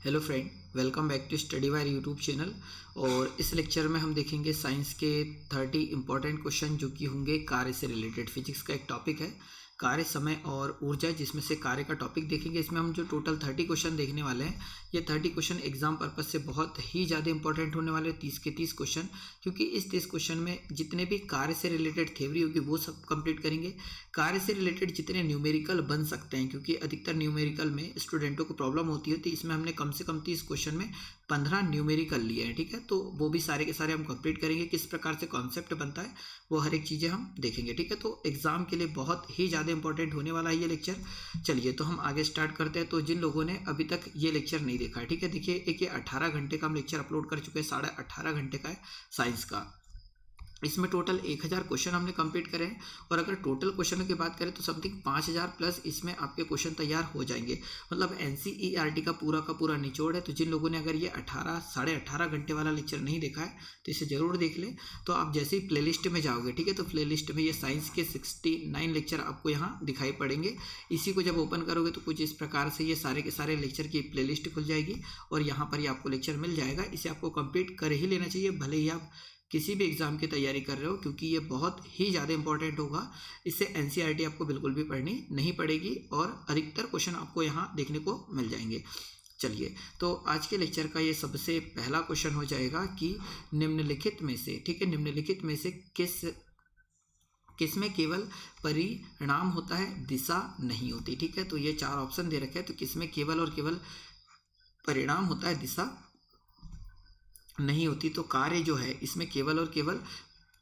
Hello friend, welcome back to study wire YouTube channel. और इस lecture में हम देखेंगे साइंस के 30 इंपॉर्टेंट क्वेश्चन जो कि होंगे कार्य से रिलेटेड। फिजिक्स का एक टॉपिक है कार्य, समय और ऊर्जा, जिसमें से कार्य का टॉपिक देखेंगे। इसमें हम जो टोटल 30 क्वेश्चन देखने वाले हैं, ये 30 क्वेश्चन एग्जाम पर्पज से बहुत ही ज़्यादा इंपॉर्टेंट होने वाले 30 के 30 क्वेश्चन, क्योंकि इस 30 क्वेश्चन में जितने भी कार्य से रिलेटेड थ्योरी होगी वो सब कंप्लीट करेंगे। कार्य से रिलेटेड जितने न्यूमेरिकल बन सकते हैं, क्योंकि अधिकतर न्यूमेरिकल में स्टूडेंटों को प्रॉब्लम होती है, तो इसमें हमने कम से कम 30 क्वेश्चन में 15 न्यूमेरिकल लिए हैं। ठीक है, तो वो भी सारे के सारे हम कंप्लीट करेंगे। किस प्रकार से कॉन्सेप्ट बनता है वो हर एक चीज़ें हम देखेंगे। ठीक है, तो एग्जाम के लिए बहुत ही ज़्यादा इंपॉर्टेंट होने वाला है ये लेक्चर। चलिए तो हम आगे स्टार्ट करते हैं। तो जिन लोगों ने अभी तक ये लेक्चर नहीं देखा है, ठीक है, देखिए एक ये 18 घंटे का हम लेक्चर अपलोड कर चुके हैं, 18.5 घंटे का है साइंस का। इसमें टोटल 1000 क्वेश्चन हमने कंप्लीट करे हैं। और अगर टोटल क्वेश्चनों की बात करें तो समथिंग 5000 प्लस इसमें आपके क्वेश्चन तैयार हो जाएंगे। मतलब एनसीईआरटी का पूरा निचोड़ है। तो जिन लोगों ने अगर ये 18 18.5 घंटे वाला लेक्चर नहीं देखा है तो इसे जरूर देख लें। तो आप जैसे ही प्लेलिस्ट में जाओगे, ठीक है, तो प्लेलिस्ट में ये साइंस के 69 लेक्चर आपको यहाँ दिखाई पड़ेंगे। इसी को जब ओपन करोगे तो कुछ इस प्रकार से ये सारे के सारे लेक्चर की प्लेलिस्ट खुल जाएगी और यहाँ पर ये आपको लेक्चर मिल जाएगा। इसे आपको कंप्लीट कर ही लेना चाहिए, भले ही आप किसी भी एग्जाम की तैयारी कर रहे हो, क्योंकि ये बहुत ही ज़्यादा इंपॉर्टेंट होगा। इससे एनसीईआरटी आपको बिल्कुल भी पढ़नी नहीं पड़ेगी और अधिकतर क्वेश्चन आपको यहाँ देखने को मिल जाएंगे। चलिए तो आज के लेक्चर का ये सबसे पहला क्वेश्चन हो जाएगा कि निम्नलिखित में से, ठीक है, निम्नलिखित में से किसमें केवल परिणाम होता है, दिशा नहीं होती। ठीक है, तो ये 4 ऑप्शन दे रखे हैं। तो किसमें केवल और केवल परिणाम होता है, दिशा नहीं होती। तो कार्य जो है इसमें केवल और केवल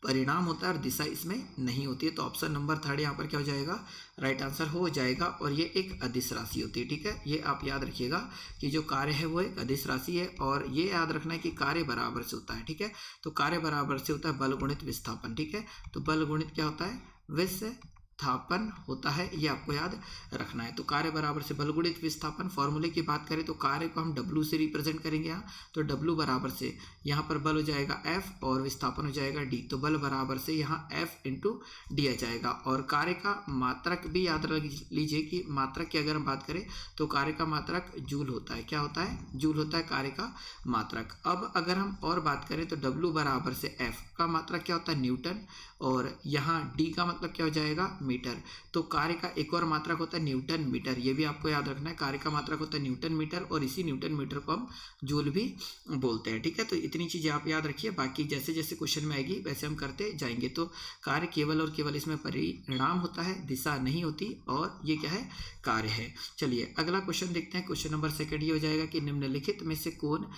परिणाम होता है और दिशा इसमें नहीं होती है। तो ऑप्शन नंबर 3 यहाँ पर क्या हो जाएगा, राइट आंसर हो जाएगा। और ये एक अदिश राशि होती है। ठीक है, ये आप याद रखिएगा कि जो कार्य है वो एक अदिश राशि है। और ये याद रखना है कि कार्य बराबर से होता है। ठीक है, तो कार्य बराबर से होता है बल गुणित विस्थापन। ठीक है, तो बल गुणित क्या होता है, विस्थापन होता है, ये आपको याद रखना है। तो कार्य बराबर से बल गुणित विस्थापन। फॉर्मूले की बात करें तो कार्य को हम W से रिप्रेजेंट करेंगे यहाँ। तो W बराबर से यहाँ पर बल हो जाएगा F और विस्थापन हो जाएगा D। तो बल बराबर से यहाँ F इंटू डी आ जाएगा। और कार्य का मात्रक भी याद रख लीजिए कि मात्रक की अगर हम बात करें तो कार्य का मात्रक जूल होता है। क्या होता है, जूल होता है कार्य का मात्रक। अब अगर हम और बात करें तो W बराबर से F का मात्रक क्या होता है, न्यूटन। और यहाँ D का मतलब क्या हो जाएगा, मीटर। तो कार्य का एक और मात्रक होता है न्यूटन मीटर, ये भी आपको याद रखना है। कार्य का मात्रक होता है न्यूटन मीटर और इसी न्यूटन मीटर को हम जूल भी बोलते हैं। ठीक है, तो इतनी चीजें आप याद रखिए, बाकी जैसे जैसे क्वेश्चन में आएगी वैसे हम करते जाएंगे। तो कार्य केवल और केवल इसमें परिणाम होता है, दिशा नहीं होती, और ये क्या है, कार्य है। चलिए अगला क्वेश्चन देखते हैं। क्वेश्चन नंबर 2 ये हो जाएगा कि निम्नलिखित में से कौन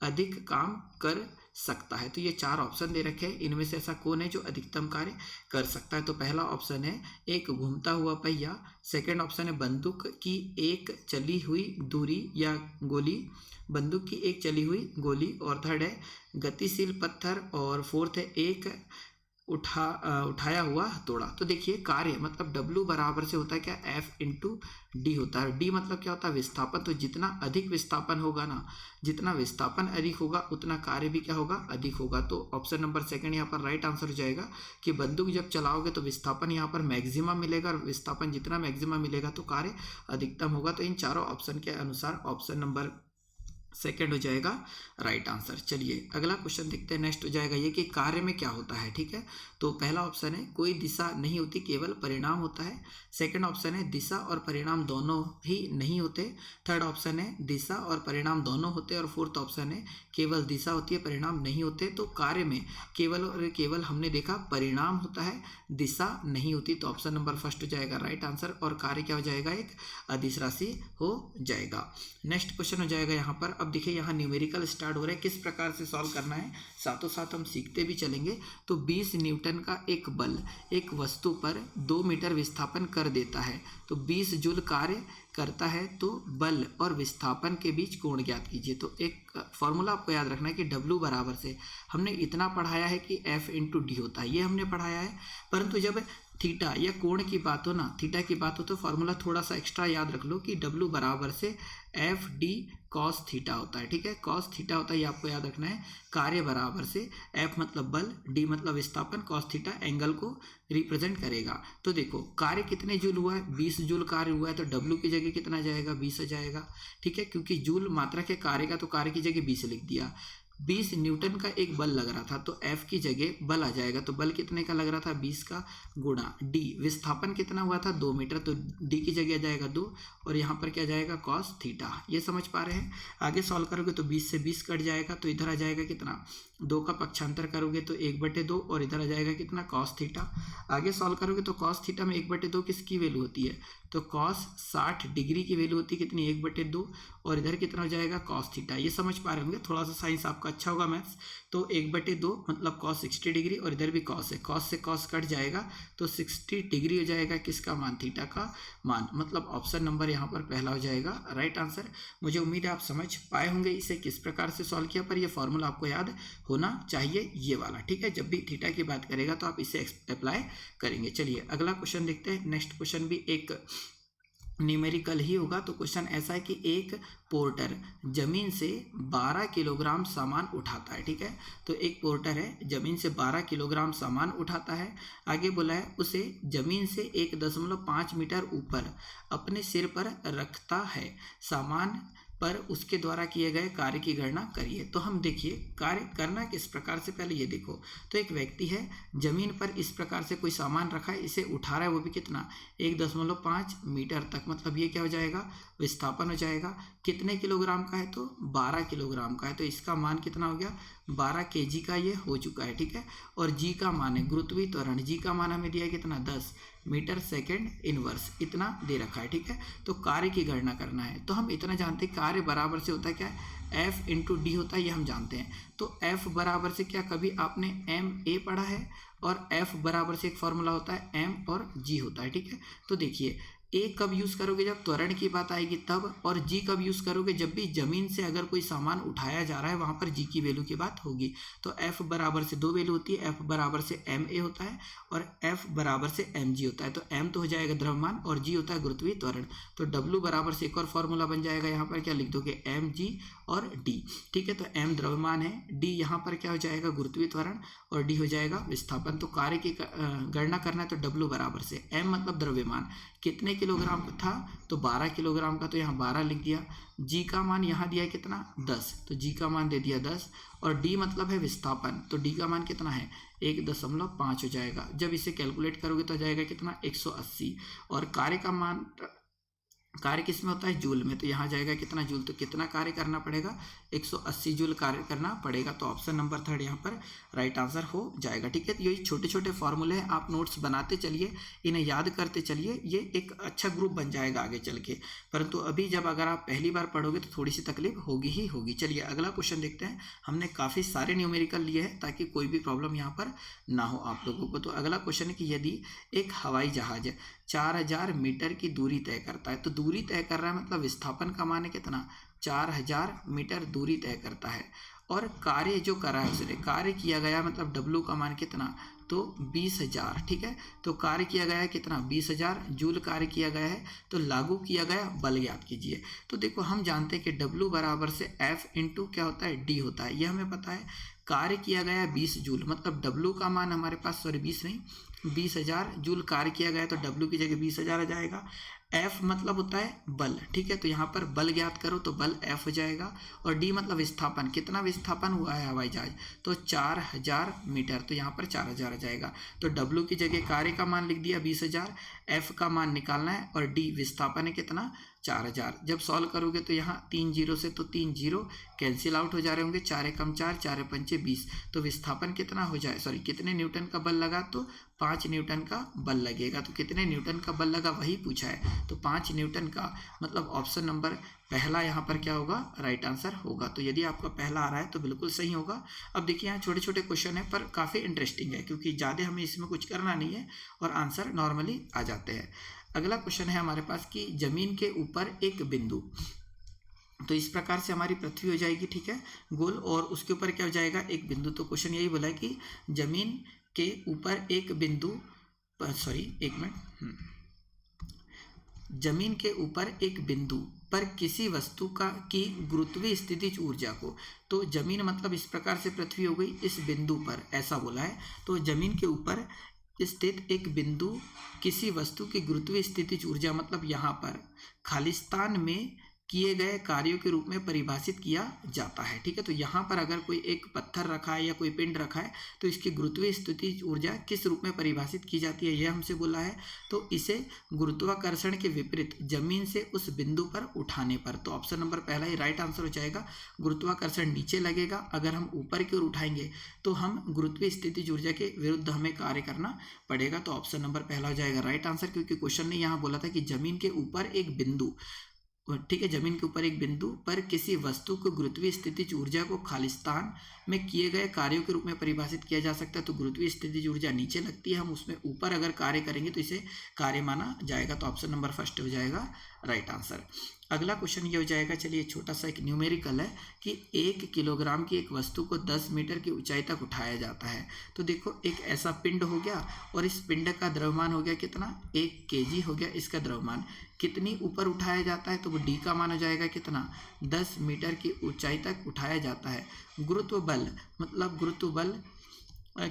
अधिक काम कर सकता है। तो ये 4 ऑप्शन दे रखे हैं, इनमें से ऐसा कौन है जो अधिकतम कार्य कर सकता है। तो पहला ऑप्शन है एक घूमता हुआ पहिया, सेकंड ऑप्शन है बंदूक की एक चली हुई दूरी या गोली, बंदूक की एक चली हुई गोली, और थर्ड है गतिशील पत्थर, और फोर्थ है एक उठाया हुआ हथौड़ा। तो देखिए कार्य मतलब W बराबर से होता है क्या, F इंटू डी होता है। D मतलब क्या होता है, विस्थापन। तो जितना अधिक विस्थापन होगा ना, जितना विस्थापन अधिक होगा उतना कार्य भी क्या होगा, अधिक होगा। तो ऑप्शन नंबर 2 यहाँ पर राइट आंसर हो जाएगा कि बंदूक जब चलाओगे तो विस्थापन यहाँ पर मैक्सिमम मिलेगा, और विस्थापन जितना मैक्सिमम मिलेगा तो कार्य अधिकतम होगा। तो इन चारों ऑप्शन के अनुसार ऑप्शन नंबर 2 हो जाएगा राइट आंसर। चलिए अगला क्वेश्चन देखते हैं। नेक्स्ट हो जाएगा ये कि कार्य में क्या होता है। ठीक है, तो पहला ऑप्शन है कोई दिशा नहीं होती, केवल परिणाम होता है। सेकंड ऑप्शन है दिशा और परिणाम दोनों ही नहीं होते। थर्ड ऑप्शन है दिशा और परिणाम दोनों होते हैं। और फोर्थ ऑप्शन है केवल दिशा होती है, परिणाम नहीं होते। तो कार्य में केवल और केवल हमने देखा परिणाम होता है, दिशा नहीं होती। तो ऑप्शन नंबर 1 हो जाएगा राइट आंसर। और कार्य क्या हो जाएगा, एक अदिश राशि हो जाएगा। नेक्स्ट क्वेश्चन हो जाएगा यहाँ पर। अब देखिए यहाँ न्यूमेरिकल स्टार्ट हो रहा है, किस प्रकार से सॉल्व करना है साथों साथ हम सीखते भी चलेंगे। तो 20 न्यूटन का एक बल एक वस्तु पर 2 मीटर विस्थापन कर देता है। तो 20 जूल कार्य करता है, तो बल और विस्थापन के बीच कोण ज्ञात कीजिए। तो एक फॉर्मूला आपको याद रखना है कि W बराबर से हमने इतना पढ़ाया है कि F इंटू डी होता है, ये हमने पढ़ाया है। परंतु जब थीटा या कोण की बात हो ना, थीटा की बात हो तो फॉर्मूला थोड़ा सा एक्स्ट्रा याद रख लो कि W बराबर से एफ डी कॉस थीटा होता है। ठीक है, कॉस थीटा होता है, ये आपको याद रखना है। कार्य बराबर से एफ मतलब बल, डी मतलब विस्थापन, कॉस थीटा एंगल को रिप्रेजेंट करेगा। तो देखो कार्य कितने जूल हुआ है, 20 जूल कार्य हुआ है, तो W की जगह कितना जाएगा, 20 जाएगा। ठीक है, क्योंकि जूल मात्रक है कार्य का, तो कार्य की जगह 20 लिख दिया। 20 न्यूटन का एक बल लग रहा था, तो F की जगह बल आ जाएगा, तो बल कितने का लग रहा था, 20 का, गुणा D विस्थापन कितना हुआ था, 2 मीटर, तो D की जगह आ जाएगा 2, और यहाँ पर क्या जाएगा, कॉस थीटा। ये समझ पा रहे हैं। आगे सॉल्व करोगे तो 20 से 20 कट जाएगा, तो इधर आ जाएगा कितना, 2 का पक्षांतर करोगे तो 1/2, और इधर आ जाएगा कितना, कॉस थीटा। आगे सॉल्व करोगे तो कॉस थीटा में 1/2 किसकी वैल्यू होती है, तो कॉस 60 डिग्री की वैल्यू होती है कितनी, 1/2, और इधर कितना हो जाएगा, कॉस थीटा। ये समझ पा रहे होंगे, थोड़ा सा साइंस आपका अच्छा होगा मैथ्स। तो 1/2 मतलब कॉस 60 डिग्री, और इधर भी कॉस है, कॉस से कॉस कट जाएगा, तो 60 डिग्री हो जाएगा किसका मान, थीटा का मान। मतलब ऑप्शन नंबर यहाँ पर पहला हो जाएगा राइट आंसर। मुझे उम्मीद है आप समझ पाए होंगे इसे किस प्रकार से सॉल्व किया, पर ये फॉर्मूला आपको याद होना चाहिए, ये वाला। ठीक है, जब भी थीटा की बात करेगा तो आप इसे अप्लाई करेंगे। चलिए अगला क्वेश्चन देखते हैं। नेक्स्ट क्वेश्चन भी एक न्यूमेरिकल ही होगा। तो क्वेश्चन ऐसा है कि एक पोर्टर जमीन से 12 किलोग्राम सामान उठाता है। ठीक है, तो एक पोर्टर है, जमीन से 12 किलोग्राम सामान उठाता है। आगे बोला है उसे जमीन से 1.5 मीटर ऊपर अपने सिर पर रखता है, सामान पर उसके द्वारा किए गए कार्य की गणना करिए। तो हम देखिए कार्य करना किस प्रकार से, पहले ये देखो। तो एक व्यक्ति है, जमीन पर इस प्रकार से कोई सामान रखा है, इसे उठा रहा है, वो भी कितना, 1.5 मीटर तक। मतलब ये क्या हो जाएगा, विस्थापन हो जाएगा। कितने किलोग्राम का है, तो 12 किलोग्राम का है, तो इसका मान कितना हो गया, 12 kg का ये हो चुका है। ठीक है, और जी का मान है गुरुत्वीय त्वरण, जी का मान हमें दिया है कितना, 10 मीटर सेकेंड इनवर्स, इतना दे रखा है। ठीक है, तो कार्य की गणना करना है। तो हम इतना जानते हैं कार्य बराबर से होता है क्या, F इंटू डी होता है, ये हम जानते हैं। तो F बराबर से क्या, कभी आपने MA पढ़ा है, और F बराबर से एक फॉर्मूला होता है M और G होता है। ठीक है, तो देखिए ए कब यूज़ करोगे, जब त्वरण की बात आएगी तब, और जी कब यूज़ करोगे, जब भी जमीन से अगर कोई सामान उठाया जा रहा है, वहाँ पर जी की वैल्यू की बात होगी। तो एफ बराबर से 2 वैल्यू होती है, एफ बराबर से MA होता है और एफ बराबर से MG होता है। तो M तो हो जाएगा द्रव्यमान और G होता है गुरुत्वीय त्वरण। तो W बराबर से एक और फॉर्मूला बन जाएगा, यहाँ पर क्या लिख दोगे, MG और D। ठीक है, तो M द्रव्यमान है, D यहाँ पर क्या हो जाएगा, गुरुत्वीय त्वरण, और D हो जाएगा विस्थापन। तो कार्य की गणना करना है, तो W बराबर से M मतलब द्रव्यमान कितने किलोग्राम का था, तो 12 किलोग्राम का, तो यहाँ 12 लिख दिया। जी का मान यहाँ दिया है कितना, 10, तो जी का मान दे दिया 10, और डी मतलब है विस्थापन, तो डी का मान कितना है, 1.5 हो जाएगा। जब इसे कैलकुलेट करोगे तो आ जाएगा कितना, 180। और कार्य का मान, कार्य किस में होता है, जूल में, तो यहाँ जाएगा कितना, जूल। तो कितना कार्य करना पड़ेगा, 180 जूल कार्य करना पड़ेगा। तो ऑप्शन नंबर 3 यहाँ पर राइट आंसर हो जाएगा। ठीक है, तो यही छोटे छोटे फॉर्मूले हैं, आप नोट्स बनाते चलिए, इन्हें याद करते चलिए, ये एक अच्छा ग्रुप बन जाएगा आगे चल के। परंतु अभी जब अगर आप पहली बार पढ़ोगे तो थोड़ी सी तकलीफ होगी ही होगी। चलिए अगला क्वेश्चन देखते हैं। हमने काफ़ी सारे न्यूमेरिकल लिए हैं ताकि कोई भी प्रॉब्लम यहाँ पर ना हो आप लोगों को। तो अगला क्वेश्चन है कि यदि एक हवाई जहाज 4000 मीटर की दूरी तय करता है, तो दूरी तय कर रहा है मतलब विस्थापन का मान है कितना, 4000 मीटर दूरी तय करता है, और कार्य जो करा है उसने, कार्य किया गया मतलब W का मान कितना, तो 20,000। ठीक है, तो कार्य किया गया है कितना, 20,000 जूल कार्य किया गया है, तो लागू किया गया बल ज्ञात कीजिए। तो देखो हम जानते हैं कि W बराबर से F इंटू क्या होता है, D होता है, ये हमें पता है। कार्य किया गया 20 जूल, मतलब W का मान हमारे पास, सॉरी 20 नहीं, 20,000 जूल कार्य किया गया है, तो W की जगह 20,000 आ जाएगा। F मतलब होता है बल। ठीक है, तो यहाँ पर बल ज्ञात करो तो बल F हो जाएगा, और D मतलब विस्थापन, कितना विस्थापन हुआ है हवाई जहाज, तो 4000 मीटर, तो यहाँ पर 4000 आ जाएगा। तो W की जगह कार्य का मान लिख दिया 20,000, F का मान निकालना है, और D विस्थापन है कितना, 4000। जब सॉल्व करोगे तो यहाँ 3 जीरो से तो 3 जीरो कैंसिल आउट हो जा रहे होंगे, 4 एकम 4, 4 पंचे 20। तो विस्थापन कितना हो जाए, सॉरी कितने न्यूटन का बल लगा, तो 5 न्यूटन का बल लगेगा। तो कितने न्यूटन का बल लगा वही पूछा है, तो 5 न्यूटन का, मतलब ऑप्शन नंबर पहला यहाँ पर क्या होगा, राइट आंसर होगा। तो यदि आपका पहला आ रहा है तो बिल्कुल सही होगा। अब देखिए यहाँ छोटे छोटे क्वेश्चन है, पर काफ़ी इंटरेस्टिंग है, क्योंकि ज़्यादा हमें इसमें कुछ करना नहीं है और आंसर नॉर्मली आ जाते हैं। अगला क्वेश्चन है हमारे पास कि जमीन के ऊपर एक बिंदु, तो इस प्रकार से हमारी पृथ्वी हो जाएगी, ठीक है, गोल, और उसके ऊपर क्या हो जाएगा, एक बिंदु। तो क्वेश्चन यही बोला है कि जमीन के ऊपर एक बिंदु एक मिनट। जमीन के ऊपर एक बिंदु पर किसी वस्तु की गुरुत्वीय स्थितिज ऊर्जा को, तो जमीन मतलब इस प्रकार से पृथ्वी हो गई, इस बिंदु पर ऐसा बोला है। तो जमीन के ऊपर स्थित एक बिंदु किसी वस्तु की गुरुत्वीय स्थितिज ऊर्जा मतलब यहाँ पर खालिस्तान में किए गए कार्यों के रूप में परिभाषित किया जाता है। ठीक है, तो यहाँ पर अगर कोई एक पत्थर रखा है या कोई पिंड रखा है तो इसकी गुरुत्वीय स्थितिज ऊर्जा किस रूप में परिभाषित की जाती है, यह हमसे बोला है। तो इसे गुरुत्वाकर्षण के विपरीत जमीन से उस बिंदु पर उठाने पर, तो ऑप्शन नंबर पहला ही राइट आंसर हो जाएगा। गुरुत्वाकर्षण नीचे लगेगा, अगर हम ऊपर की ओर उठाएंगे तो हम गुरुत्वीय स्थितिज ऊर्जा के विरुद्ध हमें कार्य करना पड़ेगा। तो ऑप्शन नंबर पहला हो जाएगा राइट आंसर, क्योंकि क्वेश्चन ने यहाँ बोला था कि जमीन के ऊपर एक बिंदु, ठीक है, जमीन के ऊपर एक बिंदु पर किसी वस्तु को गुरुत्वीय स्थितिज ऊर्जा को खालिस्तान में किए गए कार्यों के रूप में परिभाषित किया जा सकता है। तो गुरुत्वीय स्थितिज ऊर्जा नीचे लगती है, हम उसमें ऊपर अगर कार्य करेंगे तो इसे कार्य माना जाएगा। तो ऑप्शन नंबर फर्स्ट हो जाएगा राइट आंसर। अगला क्वेश्चन ये हो जाएगा, चलिए छोटा सा एक न्यूमेरिकल है कि 1 किलोग्राम की एक वस्तु को 10 मीटर की ऊंचाई तक उठाया जाता है। तो देखो एक ऐसा पिंड हो गया और इस पिंड का द्रव्यमान हो गया कितना, 1 kg हो गया इसका द्रव्यमान। कितनी ऊपर उठाया जाता है, तो वो डी का मान हो जाएगा कितना, 10 मीटर की ऊंचाई तक उठाया जाता है। गुरुत्व बल मतलब गुरुत्व बल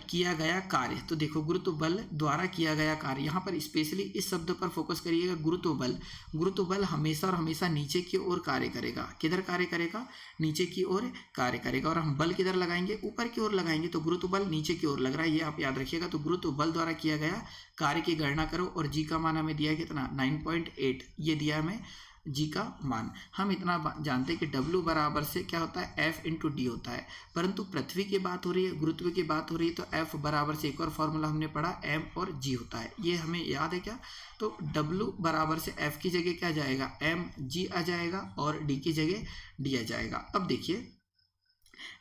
किया गया कार्य, तो देखो गुरुत्व बल द्वारा किया गया कार्य, यहाँ पर स्पेशली इस शब्द पर फोकस करिएगा। गुरुत्व बल, गुरुत्व बल हमेशा और हमेशा नीचे की ओर कार्य करेगा। किधर कार्य करेगा, नीचे की ओर कार्य करेगा। और हम बल किधर लगाएंगे, ऊपर की ओर लगाएंगे। तो गुरुत्व बल नीचे की ओर लग रहा है, ये आप याद रखिएगा। तो गुरुत्व बल द्वारा किया गया कार्य की गणना करो, और जी का मान हमें दिया है कितना, 9.8 ये दिया हमें जी का मान। हम इतना जानते हैं कि W बराबर से क्या होता है, F इंटू डी होता है। परंतु पृथ्वी की बात हो रही है, गुरुत्व की बात हो रही है, तो F बराबर से एक और फॉर्मूला हमने पढ़ा M और G होता है, ये हमें याद है क्या। तो W बराबर से F की जगह क्या जाएगा, mg आ जाएगा, और D की जगह D आ जाएगा। अब देखिए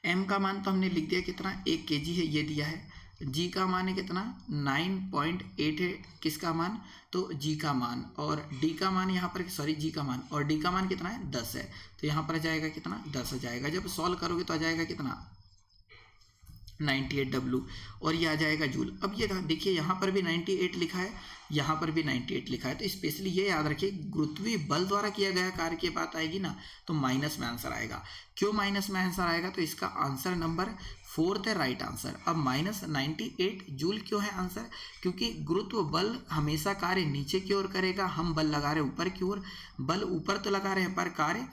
M का मान तो हमने लिख दिया कितना, 1 kg है, ये दिया है। जी का मान है कितना, 9.8 है, किसका मान, तो जी का मान। और डी का मान यहाँ पर, सॉरी जी का मान, और डी का मान कितना है, 10 है। तो यहाँ पर आ जाएगा कितना, 10 आ जाएगा। जब सॉल्व करोगे तो आ जाएगा कितना, 98 W, और ये आ जाएगा जूल। अब ये देखिए यहाँ पर भी 98 लिखा है, यहाँ पर भी 98 लिखा है। तो स्पेशली ये याद रखिए, गुरुत्वीय बल द्वारा किया गया कार्य की बात आएगी ना, तो माइनस में आंसर आएगा। क्यों माइनस में आंसर आएगा, तो इसका आंसर नंबर 4 है राइट आंसर। अब -98 जूल क्यों है आंसर, क्योंकि गुरुत्व बल हमेशा कार्य नीचे की ओर करेगा, हम बल लगा रहे हैं ऊपर की ओर। बल ऊपर तो लगा रहे हैं पर कार्य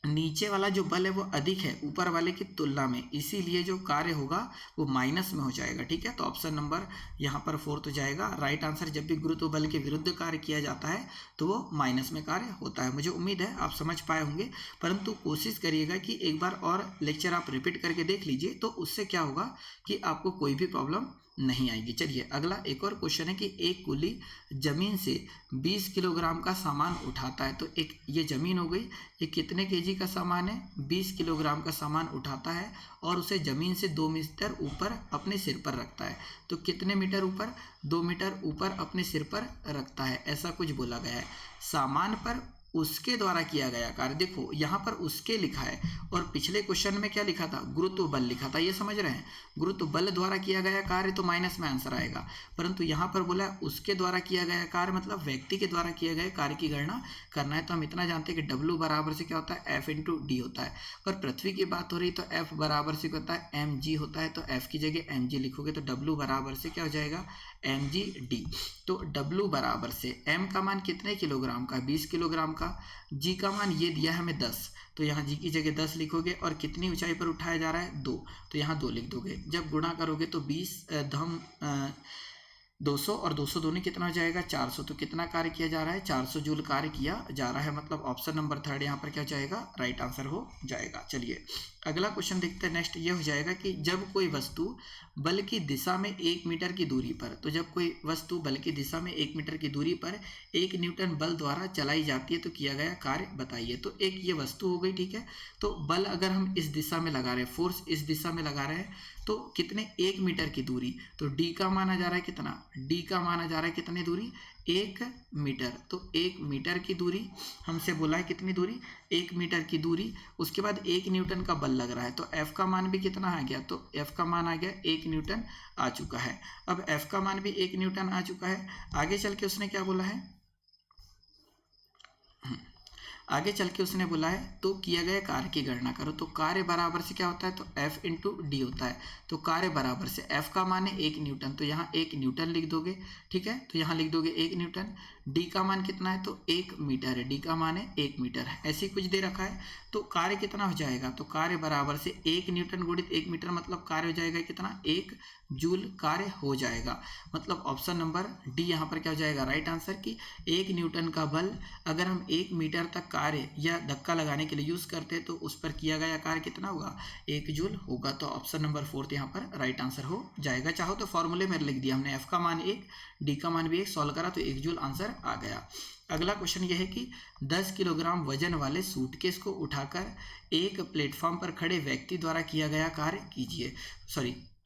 नीचे वाला जो बल है वो अधिक है ऊपर वाले की तुलना में, इसीलिए जो कार्य होगा वो माइनस में हो जाएगा। ठीक है, तो ऑप्शन नंबर यहाँ पर 4 तो जाएगा राइट आंसर। जब भी गुरुत्व बल के विरुद्ध कार्य किया जाता है तो वो माइनस में कार्य होता है। मुझे उम्मीद है आप समझ पाए होंगे, परंतु कोशिश करिएगा कि एक बार और लेक्चर आप रिपीट करके देख लीजिए, तो उससे क्या होगा कि आपको कोई भी प्रॉब्लम नहीं आएगी। चलिए अगला एक और क्वेश्चन है कि एक कुली जमीन से 20 किलोग्राम का सामान उठाता है। तो एक ये जमीन हो गई, ये कितने केजी का सामान है, 20 किलोग्राम का सामान उठाता है और उसे जमीन से 2 मीटर ऊपर अपने सिर पर रखता है। तो कितने मीटर ऊपर, 2 मीटर ऊपर अपने सिर पर रखता है, ऐसा कुछ बोला गया है। सामान पर उसके द्वारा किया गया कार्य, देखो यहाँ पर उसके लिखा है और पिछले क्वेश्चन में क्या लिखा था, गुरुत्व बल लिखा था, ये समझ रहे हैं। गुरुत्व बल द्वारा किया गया कार्य तो माइनस में आंसर आएगा, परंतु यहाँ पर बोला उसके द्वारा किया गया कार्य मतलब व्यक्ति के द्वारा किए गए कार्य की गणना करना है। तो हम इतना जानते हैं कि W बराबर से क्या होता है, F इंटू डी होता है। पर पृथ्वी की बात हो रही तो F बराबर से क्या होता है, mg होता है। तो F की जगह mg लिखोगे तो W बराबर से क्या हो जाएगा, mg/d। तो W बराबर से m का मान कितने किलोग्राम का, 20 किलोग्राम का। g का मान ये दिया है हमें 10, तो यहाँ g की जगह 10 लिखोगे और कितनी ऊंचाई पर उठाया जा रहा है, 2, तो यहाँ 2 लिख दोगे। जब गुणा करोगे तो 20 धम 200 और 200 दोनों कितना हो जाएगा, 400। तो कितना कार्य किया जा रहा है, 400 जूल कार्य किया जा रहा है। मतलब ऑप्शन नंबर 3 यहाँ पर क्या हो जाएगा, राइट आंसर हो जाएगा। चलिए अगला क्वेश्चन देखते हैं। नेक्स्ट ये हो जाएगा कि जब कोई वस्तु बल की दिशा में 1 मीटर की दूरी पर, तो जब कोई वस्तु बल की दिशा में 1 मीटर की दूरी पर 1 न्यूटन बल द्वारा चलाई जाती है तो किया गया कार्य बताइए। तो एक ये वस्तु हो गई, ठीक है। तो बल अगर हम इस दिशा में लगा रहे हैं, फोर्स इस दिशा में लगा रहे हैं, तो कितने, 1 मीटर की दूरी। तो डी का माना जा रहा है कितना, डी का माना जा रहा है कितनी दूरी, 1 मीटर। तो 1 मीटर की दूरी हमसे बोला है, कितनी दूरी, 1 मीटर की दूरी। उसके बाद 1 न्यूटन का बल लग रहा है, तो F का मान भी कितना आ गया, तो F का मान आ गया 1 न्यूटन आ चुका है। अब F का मान भी 1 न्यूटन आ चुका है। आगे चल के उसने क्या बोला है, आगे चल के उसने बोला है तो किया गया कार्य की गणना करो। तो कार्य बराबर से क्या होता है, तो F इंटू डी होता है। तो कार्य बराबर से F का मान है 1 न्यूटन, तो यहाँ 1 न्यूटन लिख दोगे, ठीक है। तो यहाँ लिख दोगे 1 न्यूटन। डी का मान कितना है, तो 1 मीटर है, डी का मान है 1 मीटर है, ऐसे कुछ दे रखा है। तो कार्य कितना हो जाएगा, तो कार्य बराबर से 1 न्यूटन गुणित 1 मीटर, मतलब कार्य हो जाएगा कितना, 1 जूल कार्य हो जाएगा। मतलब ऑप्शन नंबर डी यहाँ पर क्या हो जाएगा राइट आंसर, की 1 न्यूटन का बल अगर हम 1 मीटर तक कार्य या धक्का लगाने के लिए यूज करते हैं तो उस पर किया गया कार्य कितना होगा, 1 जूल होगा। तो ऑप्शन नंबर 4 यहाँ पर राइट आंसर हो जाएगा। चाहो तो फॉर्मूले में लिख दिया हमने, F का मान 1, डी का मान भी 1, सॉल्व करा तो 1 जूल आंसर आ गया। अगला क्वेश्चन यह है कि 10 किलोग्राम वजन वाले सूटकेस को उठाकर एक प्लेटफॉर्म पर खड़े व्यक्ति द्वारा किया गया कार्य कीजिए,